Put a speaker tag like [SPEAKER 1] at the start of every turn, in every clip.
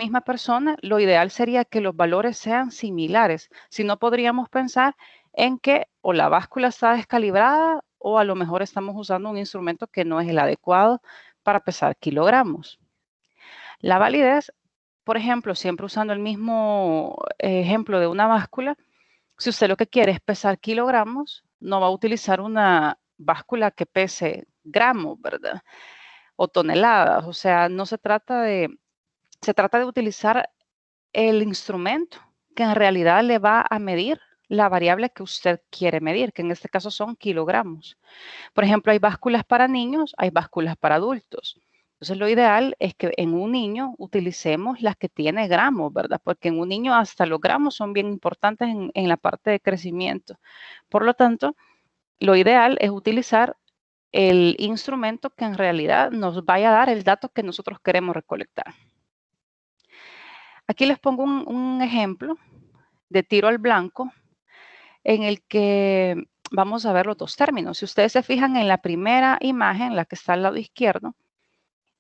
[SPEAKER 1] misma persona, lo ideal sería que los valores sean similares. Si no, podríamos pensar en que o la báscula está descalibrada o a lo mejor estamos usando un instrumento que no es el adecuado para pesar kilogramos. La validez, por ejemplo, siempre usando el mismo ejemplo de una báscula, si usted lo que quiere es pesar kilogramos, no va a utilizar una báscula que pese gramos, ¿verdad? O toneladas. O sea, no se trata se trata de utilizar el instrumento que en realidad le va a medir la variable que usted quiere medir, que en este caso son kilogramos. Por ejemplo, hay básculas para niños, hay básculas para adultos. Entonces, lo ideal es que en un niño utilicemos las que tiene gramos, ¿verdad? Porque en un niño hasta los gramos son bien importantes en la parte de crecimiento. Por lo tanto, lo ideal es utilizar el instrumento que en realidad nos vaya a dar el dato que nosotros queremos recolectar. Aquí les pongo un ejemplo de tiro al blanco en el que vamos a ver los dos términos. Si ustedes se fijan en la primera imagen, la que está al lado izquierdo,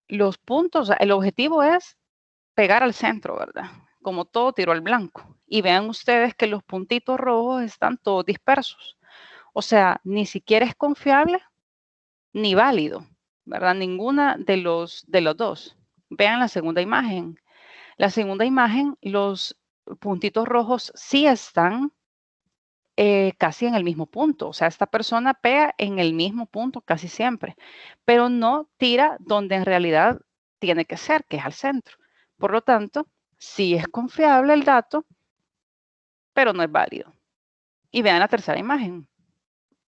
[SPEAKER 1] los puntos, el objetivo es pegar al centro, ¿verdad? Como todo tiro al blanco. Y vean ustedes que los puntitos rojos están todos dispersos. O sea, ni siquiera es confiable ni válido, ¿verdad? Ninguna de los dos. Vean la segunda imagen. La segunda imagen, los puntitos rojos sí están casi en el mismo punto. O sea, esta persona pega en el mismo punto casi siempre, pero no tira donde en realidad tiene que ser, que es al centro. Por lo tanto, sí es confiable el dato, pero no es válido. Y vean la tercera imagen.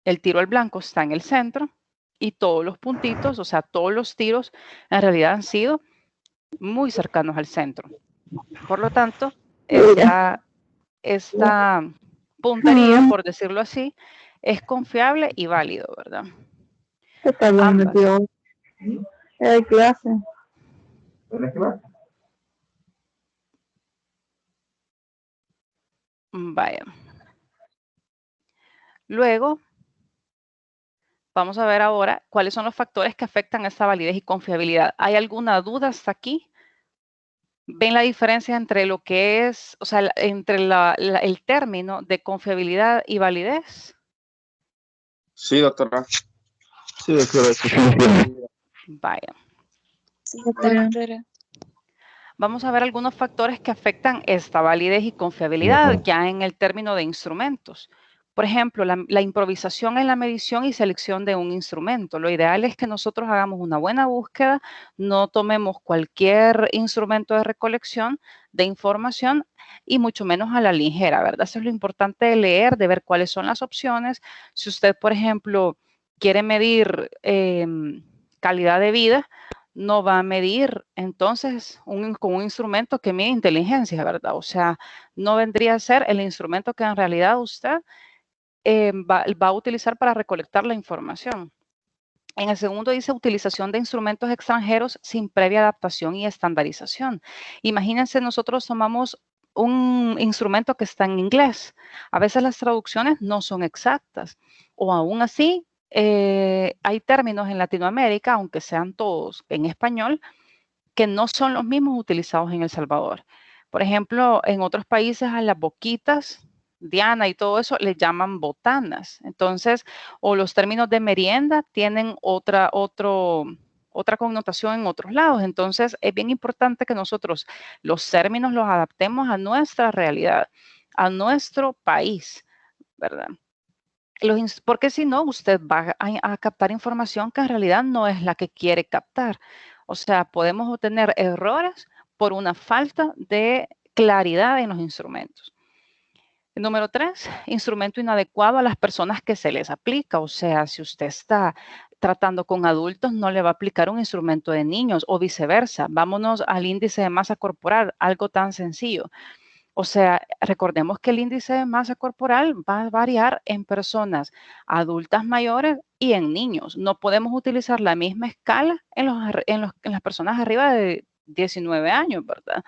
[SPEAKER 1] El tiro al blanco está en el centro y todos los puntitos, o sea, todos los tiros en realidad han sido muy cercanos al centro. Por lo tanto, esta puntería, por decirlo así, es confiable y válido, ¿verdad?
[SPEAKER 2] Está bien metido. Hay clase.
[SPEAKER 1] Vaya. Luego, vamos a ver ahora cuáles son los factores que afectan esta validez y confiabilidad. ¿Hay alguna duda hasta aquí? ¿Ven la diferencia entre lo que es, o sea, entre el término de confiabilidad y validez?
[SPEAKER 3] Sí, doctora.
[SPEAKER 2] Sí, doctora.
[SPEAKER 1] Vaya.
[SPEAKER 4] Sí, doctora.
[SPEAKER 1] Vamos a ver algunos factores que afectan esta validez y confiabilidad ya en el término de instrumentos. Por ejemplo, la improvisación en la medición y selección de un instrumento. Lo ideal es que nosotros hagamos una buena búsqueda, no tomemos cualquier instrumento de recolección de información y mucho menos a la ligera, ¿verdad? Eso es lo importante de leer, de ver cuáles son las opciones. Si usted, por ejemplo, quiere medir calidad de vida, no va a medir entonces con un instrumento que mide inteligencia, ¿verdad? O sea, no vendría a ser el instrumento que en realidad usted va a utilizar para recolectar la información. En el segundo dice utilización de instrumentos extranjeros sin previa adaptación y estandarización. Imagínense, nosotros tomamos un instrumento que está en inglés. A veces las traducciones no son exactas o aún así hay términos en Latinoamérica, aunque sean todos en español, que no son los mismos utilizados en El Salvador. Por ejemplo, en otros países a las boquitas, Diana y todo eso, le llaman botanas. Entonces, o los términos de merienda tienen otra connotación en otros lados. Entonces, es bien importante que nosotros los términos los adaptemos a nuestra realidad, a nuestro país, ¿verdad? Porque si no, usted va a captar información que en realidad no es la que quiere captar. O sea, podemos obtener errores por una falta de claridad en los instrumentos. Número 3, instrumento inadecuado a las personas que se les aplica. O sea, si usted está tratando con adultos, no le va a aplicar un instrumento de niños o viceversa. Vámonos al índice de masa corporal, algo tan sencillo. O sea, recordemos que el índice de masa corporal va a variar en personas adultas mayores y en niños. No podemos utilizar la misma escala en las personas arriba de 19 años, ¿verdad?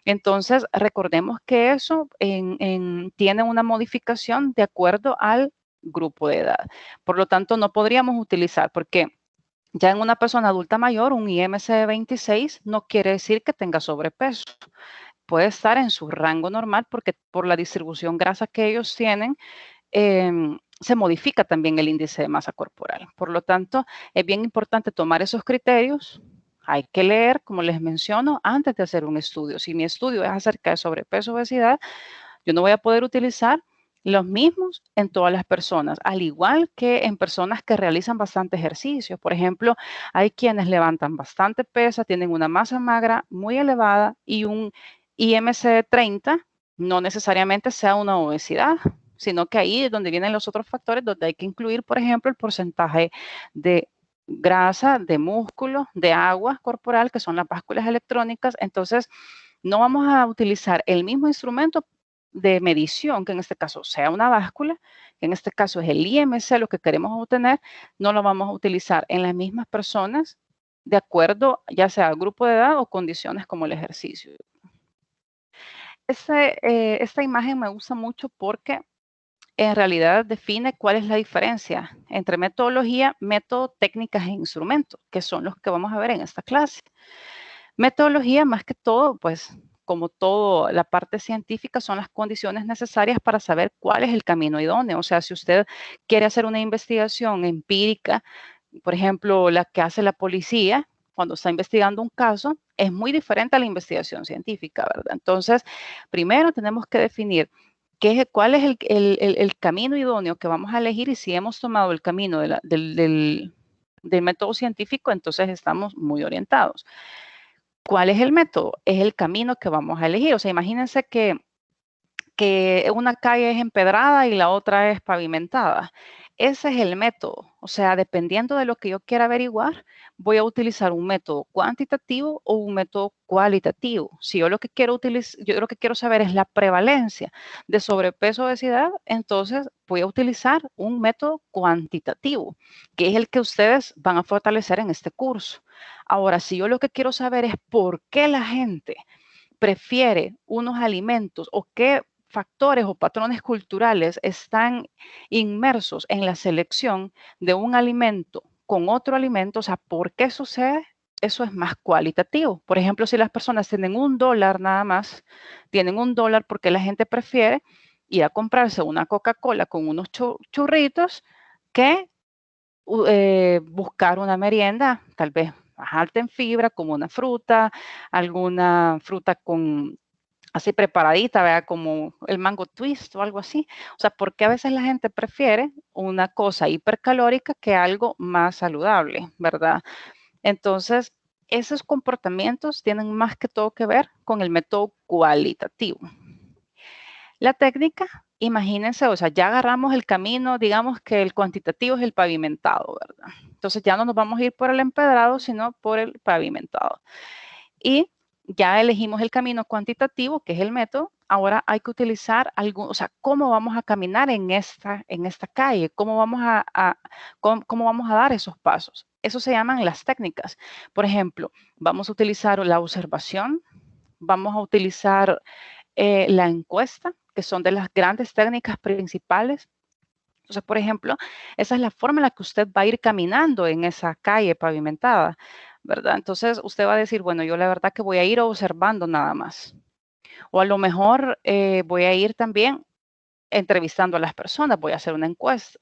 [SPEAKER 1] Entonces, recordemos que eso tiene una modificación de acuerdo al grupo de edad. Por lo tanto, no podríamos utilizar, porque Ya en una persona adulta mayor, un IMC de 26 no quiere decir que tenga sobrepeso. Puede estar en su rango normal porque por la distribución grasa que ellos tienen, se modifica también el índice de masa corporal. Por lo tanto, es bien importante tomar esos criterios. Hay que leer, como les menciono, antes de hacer un estudio. Si mi estudio es acerca de sobrepeso, obesidad, yo no voy a poder utilizar los mismos en todas las personas, al igual que en personas que realizan bastante ejercicio. Por ejemplo, hay quienes levantan bastante pesa, tienen una masa magra muy elevada y un IMC de 30 no necesariamente sea una obesidad, sino que ahí es donde vienen los otros factores, donde hay que incluir, por ejemplo, el porcentaje de grasa, de músculo, de agua corporal, que son las básculas electrónicas. Entonces, no vamos a utilizar el mismo instrumento de medición, que en este caso sea una báscula, que en este caso es el IMC, lo que queremos obtener, no lo vamos a utilizar en las mismas personas de acuerdo ya sea al grupo de edad o condiciones como el ejercicio. Esta imagen me gusta mucho porque en realidad define cuál es la diferencia entre metodología, método, técnicas e instrumentos, que son los que vamos a ver en esta clase. Metodología, más que todo, pues como todo, la parte científica son las condiciones necesarias para saber cuál es el camino idóneo. O sea, si usted quiere hacer una investigación empírica, por ejemplo, la que hace la policía cuando está investigando un caso, es muy diferente a la investigación científica, ¿verdad? Entonces, primero tenemos que definir cuál es el camino idóneo que vamos a elegir y si hemos tomado el camino del método científico, entonces estamos muy orientados. ¿Cuál es el método? Es el camino que vamos a elegir. O sea, imagínense que una calle es empedrada y la otra es pavimentada. Ese es el método. O sea, dependiendo de lo que yo quiera averiguar, voy a utilizar un método cuantitativo o un método cualitativo. Si yo lo que quiero utilizar, yo lo que quiero saber es la prevalencia de sobrepeso o obesidad, entonces voy a utilizar un método cuantitativo, que es el que ustedes van a fortalecer en este curso. Ahora, si yo lo que quiero saber es por qué la gente prefiere unos alimentos o qué factores o patrones culturales están inmersos en la selección de un alimento con otro alimento, o sea, ¿por qué sucede? Eso es más cualitativo. Por ejemplo, si las personas tienen $1 nada más, tienen $1 porque la gente prefiere ir a comprarse una Coca-Cola con unos churritos que buscar una merienda, tal vez más alta en fibra, como una fruta, alguna fruta con así preparadita, ¿verdad? Como el mango twist o algo así. O sea, porque a veces la gente prefiere una cosa hipercalórica que algo más saludable, ¿verdad? Entonces, esos comportamientos tienen más que todo que ver con el método cualitativo. La técnica, imagínense, o sea, ya agarramos el camino, digamos que el cuantitativo es el pavimentado, ¿verdad? Entonces ya no nos vamos a ir por el empedrado, sino por el pavimentado. Y ya elegimos el camino cuantitativo, que es el método. Ahora hay que utilizar algún, o sea, cómo vamos a caminar en esta calle, cómo vamos cómo vamos a dar esos pasos. Eso se llaman las técnicas. Por ejemplo, vamos a utilizar la observación, vamos a utilizar la encuesta, que son de las grandes técnicas principales. Entonces, por ejemplo, esa es la forma en la que usted va a ir caminando en esa calle pavimentada, ¿verdad? Entonces, usted va a decir, bueno, yo la verdad que voy a ir observando nada más. O a lo mejor voy a ir también entrevistando a las personas, voy a hacer una encuesta.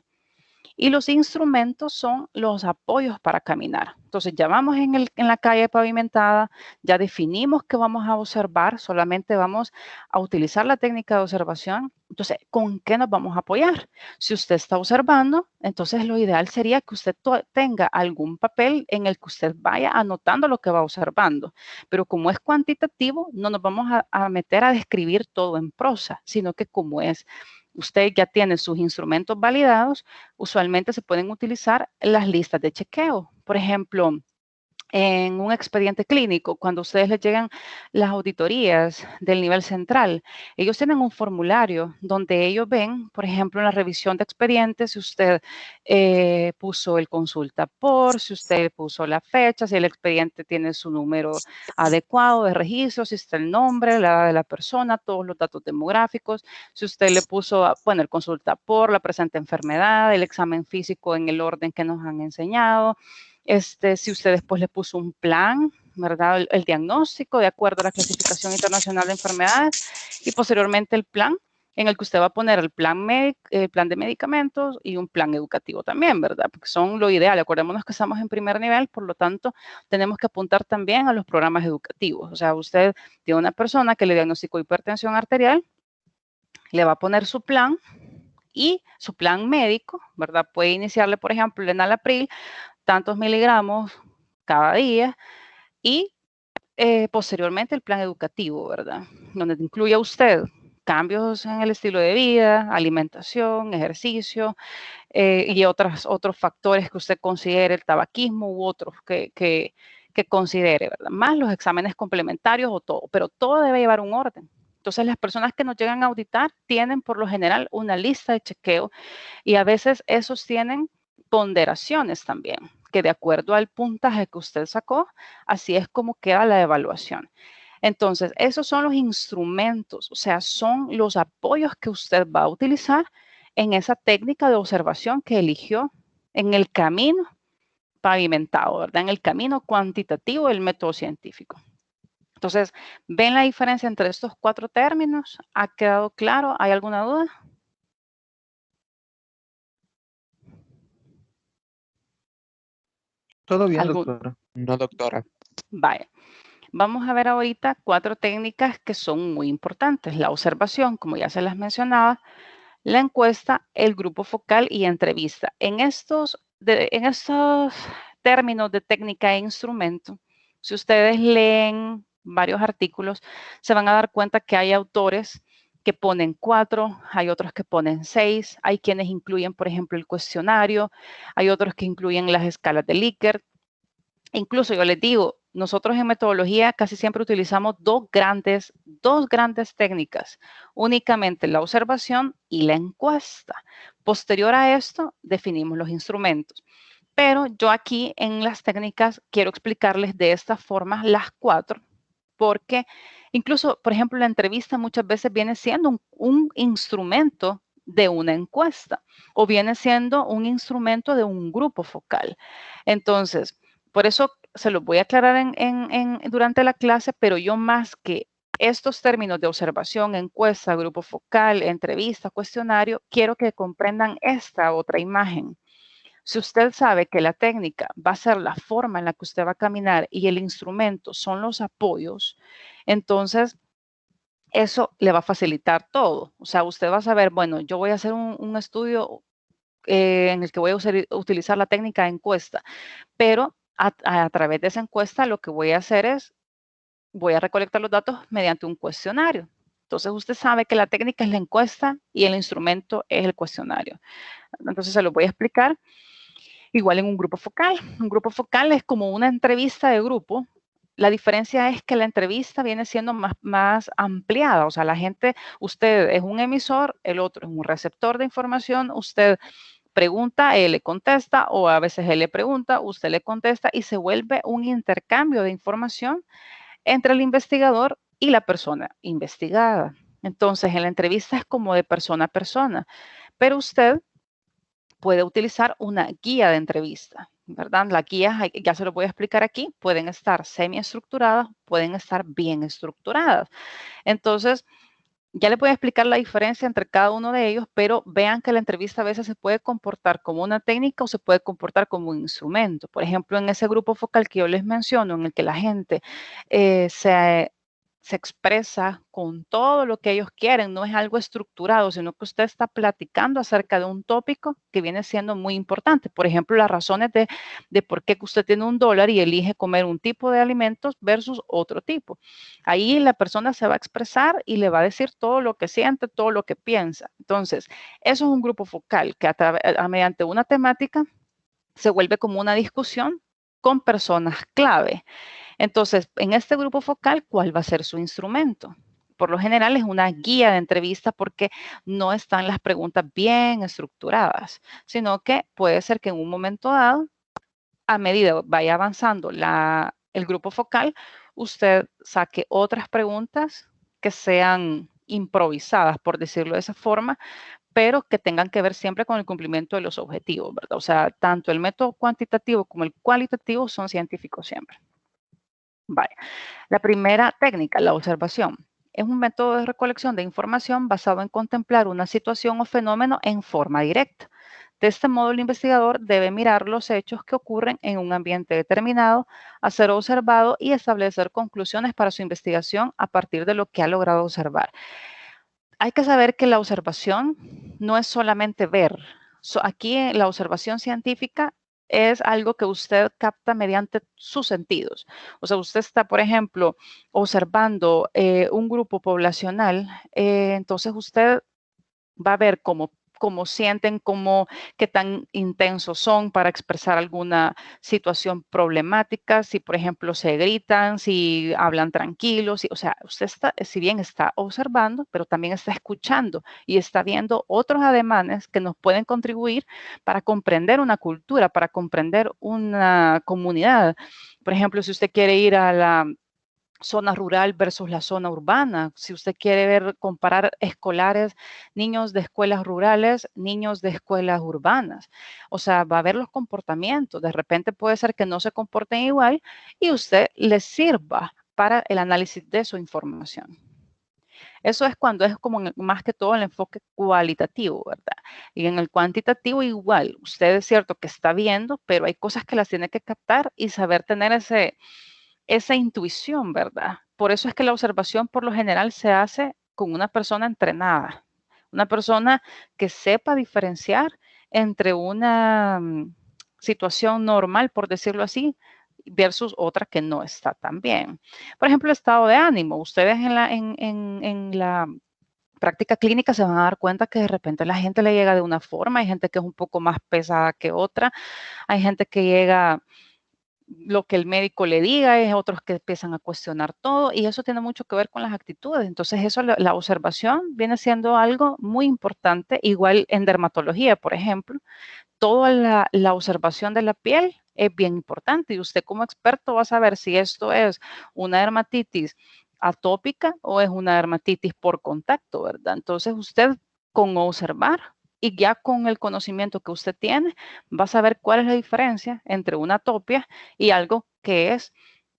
[SPEAKER 1] Y los instrumentos son los apoyos para caminar. Entonces, ya vamos en la calle pavimentada, ya definimos que vamos a observar, solamente vamos a utilizar la técnica de observación. Entonces, ¿con qué nos vamos a apoyar? Si usted está observando, entonces lo ideal sería que usted tenga algún papel en el que usted vaya anotando lo que va observando. Pero como es cuantitativo, no nos vamos a meter a describir todo en prosa, sino que como usted ya tiene sus instrumentos validados, usualmente se pueden utilizar las listas de chequeo. Por ejemplo, en un expediente clínico, cuando ustedes les llegan las auditorías del nivel central, ellos tienen un formulario donde ellos ven, por ejemplo, en la revisión de expedientes, si usted puso el consulta por, si usted puso la fecha, si el expediente tiene su número adecuado de registro, si está el nombre, la edad de la persona, todos los datos demográficos, si usted le puso, bueno, el consulta por, la presente enfermedad, el examen físico en el orden que nos han enseñado, Si usted después le puso un plan, ¿verdad? El diagnóstico de acuerdo a la clasificación internacional de enfermedades y posteriormente el plan en el que usted va a poner el plan de medicamentos y un plan educativo también, ¿verdad? Porque son lo ideal. Acordémonos que estamos en primer nivel, por lo tanto, tenemos que apuntar también a los programas educativos. O sea, usted tiene una persona que le diagnosticó hipertensión arterial, le va a poner su plan y su plan médico, ¿verdad? Puede iniciarle, por ejemplo, el enalapril, tantos miligramos cada día y posteriormente el plan educativo, ¿verdad? Donde incluye a usted cambios en el estilo de vida, alimentación, ejercicio y otros factores que usted considere, el tabaquismo u otros que considere, ¿verdad? Más los exámenes complementarios o todo, pero todo debe llevar un orden. Entonces, las personas que nos llegan a auditar tienen por lo general una lista de chequeo y a veces esos tienen ponderaciones también, que de acuerdo al puntaje que usted sacó, así es como queda la evaluación. Entonces, esos son los instrumentos, o sea, son los apoyos que usted va a utilizar en esa técnica de observación que eligió en el camino pavimentado, ¿verdad? En el camino cuantitativo del método científico. Entonces, ¿ven la diferencia entre estos 4 términos? ¿Ha quedado claro? ¿Hay alguna duda?
[SPEAKER 5] Todo bien, doctora.
[SPEAKER 6] No, doctora.
[SPEAKER 1] Vaya. Vamos a ver ahorita 4 técnicas que son muy importantes. La observación, como ya se las mencionaba, la encuesta, el grupo focal y entrevista. En estos términos de técnica e instrumento, si ustedes leen varios artículos, se van a dar cuenta que hay autores que ponen 4, hay otros que ponen 6, hay quienes incluyen, por ejemplo, el cuestionario, hay otros que incluyen las escalas de Likert. Incluso yo les digo, nosotros en metodología casi siempre utilizamos dos grandes técnicas, únicamente la observación y la encuesta. Posterior a esto, definimos los instrumentos. Pero yo aquí en las técnicas quiero explicarles de esta forma las 4, porque incluso, por ejemplo, la entrevista muchas veces viene siendo un instrumento de una encuesta o viene siendo un instrumento de un grupo focal. Entonces, por eso se los voy a aclarar durante la clase, pero yo más que estos términos de observación, encuesta, grupo focal, entrevista, cuestionario, quiero que comprendan esta otra imagen. Si usted sabe que la técnica va a ser la forma en la que usted va a caminar y el instrumento son los apoyos, entonces eso le va a facilitar todo. O sea, usted va a saber, bueno, yo voy a hacer un estudio en el que voy a utilizar la técnica de encuesta, pero a través de esa encuesta lo que voy a hacer es, voy a recolectar los datos mediante un cuestionario. Entonces usted sabe que la técnica es la encuesta y el instrumento es el cuestionario. Entonces se lo voy a explicar. Igual en un grupo focal. Un grupo focal es como una entrevista de grupo. La diferencia es que la entrevista viene siendo más ampliada. O sea, la gente, usted es un emisor, el otro es un receptor de información. Usted pregunta, él le contesta, o a veces él le pregunta, usted le contesta y se vuelve un intercambio de información entre el investigador y la persona investigada. Entonces, en la entrevista es como de persona a persona, pero usted puede utilizar una guía de entrevista, ¿verdad? Las guías, ya se lo voy a explicar aquí, pueden estar semiestructuradas, pueden estar bien estructuradas. Entonces, ya les voy a explicar la diferencia entre cada uno de ellos, pero vean que la entrevista a veces se puede comportar como una técnica o se puede comportar como un instrumento. Por ejemplo, en ese grupo focal que yo les menciono, en el que la gente se expresa con todo lo que ellos quieren, no es algo estructurado, sino que usted está platicando acerca de un tópico que viene siendo muy importante. Por ejemplo, las razones de por qué usted tiene $1 y elige comer un tipo de alimentos versus otro tipo. Ahí la persona se va a expresar y le va a decir todo lo que siente, todo lo que piensa. Entonces, eso es un grupo focal que mediante una temática se vuelve como una discusión con personas clave. Entonces, en este grupo focal, ¿cuál va a ser su instrumento? Por lo general es una guía de entrevista porque no están las preguntas bien estructuradas, sino que puede ser que en un momento dado, a medida que vaya avanzando el grupo focal, usted saque otras preguntas que sean improvisadas, por decirlo de esa forma, pero que tengan que ver siempre con el cumplimiento de los objetivos, ¿verdad? O sea, tanto el método cuantitativo como el cualitativo son científicos siempre. Vaya. La primera técnica, la observación, es un método de recolección de información basado en contemplar una situación o fenómeno en forma directa. De este modo, el investigador debe mirar los hechos que ocurren en un ambiente determinado, hacer observado y establecer conclusiones para su investigación a partir de lo que ha logrado observar. Hay que saber que la observación no es solamente ver. Aquí la observación científica es algo que usted capta mediante sus sentidos. O sea, usted está, por ejemplo, observando un grupo poblacional, entonces usted va a ver cómo sienten, qué tan intensos son para expresar alguna situación problemática, si por ejemplo se gritan, si hablan tranquilos, o sea, usted está, si bien está observando, pero también está escuchando y está viendo otros ademanes que nos pueden contribuir para comprender una cultura, para comprender una comunidad. Por ejemplo, si usted quiere ir a la zona rural versus la zona urbana. Si usted quiere ver, comparar escolares, niños de escuelas rurales, niños de escuelas urbanas. O sea, va a ver los comportamientos. De repente puede ser que no se comporten igual y usted les sirva para el análisis de su información. Eso es cuando es como más que todo el enfoque cualitativo, ¿verdad? Y en el cuantitativo igual. Usted es cierto que está viendo, pero hay cosas que las tiene que captar y saber tener esa intuición, ¿verdad? Por eso es que la observación por lo general se hace con una persona entrenada, una persona que sepa diferenciar entre una situación normal, por decirlo así, versus otra que no está tan bien. Por ejemplo, el estado de ánimo. Ustedes en la práctica clínica se van a dar cuenta que de repente la gente le llega de una forma, hay gente que es un poco más pesada que otra, hay gente que llega lo que el médico le diga, hay otros que empiezan a cuestionar todo y eso tiene mucho que ver con las actitudes. Entonces, eso, la observación viene siendo algo muy importante, igual en dermatología, por ejemplo, toda la observación de la piel es bien importante y usted como experto va a saber si esto es una dermatitis atópica o es una dermatitis por contacto, ¿verdad? Entonces, usted con observar y ya con el conocimiento que usted tiene, va a saber cuál es la diferencia entre una atopia y algo que es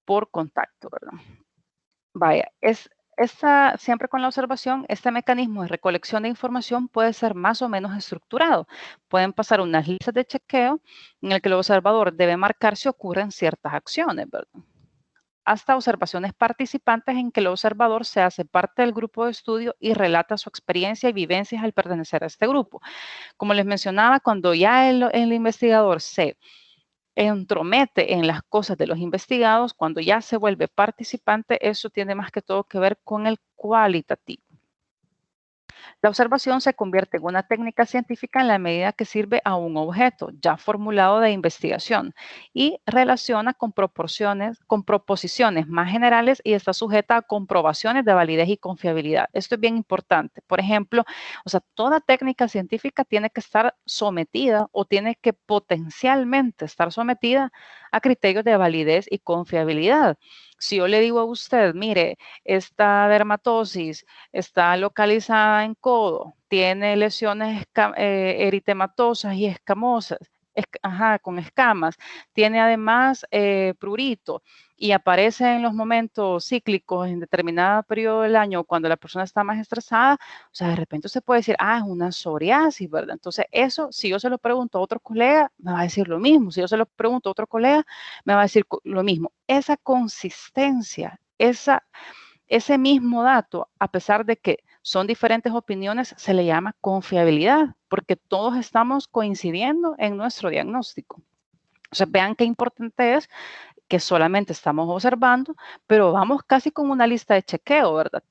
[SPEAKER 1] por contacto, ¿verdad? Vaya, siempre con la observación, este mecanismo de recolección de información puede ser más o menos estructurado. Pueden pasar unas listas de chequeo en el que el observador debe marcar si ocurren ciertas acciones, ¿verdad? Hasta observaciones participantes en que el observador se hace parte del grupo de estudio y relata su experiencia y vivencias al pertenecer a este grupo. Como les mencionaba, cuando ya el investigador se entromete en las cosas de los investigados, cuando ya se vuelve participante, eso tiene más que todo que ver con el cualitativo. La observación se convierte en una técnica científica en la medida que sirve a un objeto ya formulado de investigación y relaciona con proposiciones más generales y está sujeta a comprobaciones de validez y confiabilidad. Esto es bien importante. Por ejemplo, o sea, toda técnica científica tiene que estar sometida o tiene que potencialmente estar sometida a criterios de validez y confiabilidad. Si yo le digo a usted, mire, esta dermatosis está localizada en codo, tiene lesiones eritematosas y escamosas, con escamas, tiene además prurito y aparece en los momentos cíclicos en determinado periodo del año cuando la persona está más estresada, o sea, de repente se puede decir, es una psoriasis, ¿verdad? Entonces, eso, si yo se lo pregunto a otro colega, me va a decir lo mismo. Si yo se lo pregunto a otro colega, me va a decir lo mismo. Esa consistencia, ese mismo dato, a pesar de que son diferentes opiniones, se le llama confiabilidad, porque todos estamos coincidiendo en nuestro diagnóstico. O sea, vean qué importante es que solamente estamos observando, pero vamos casi con una lista de chequeo, ¿verdad?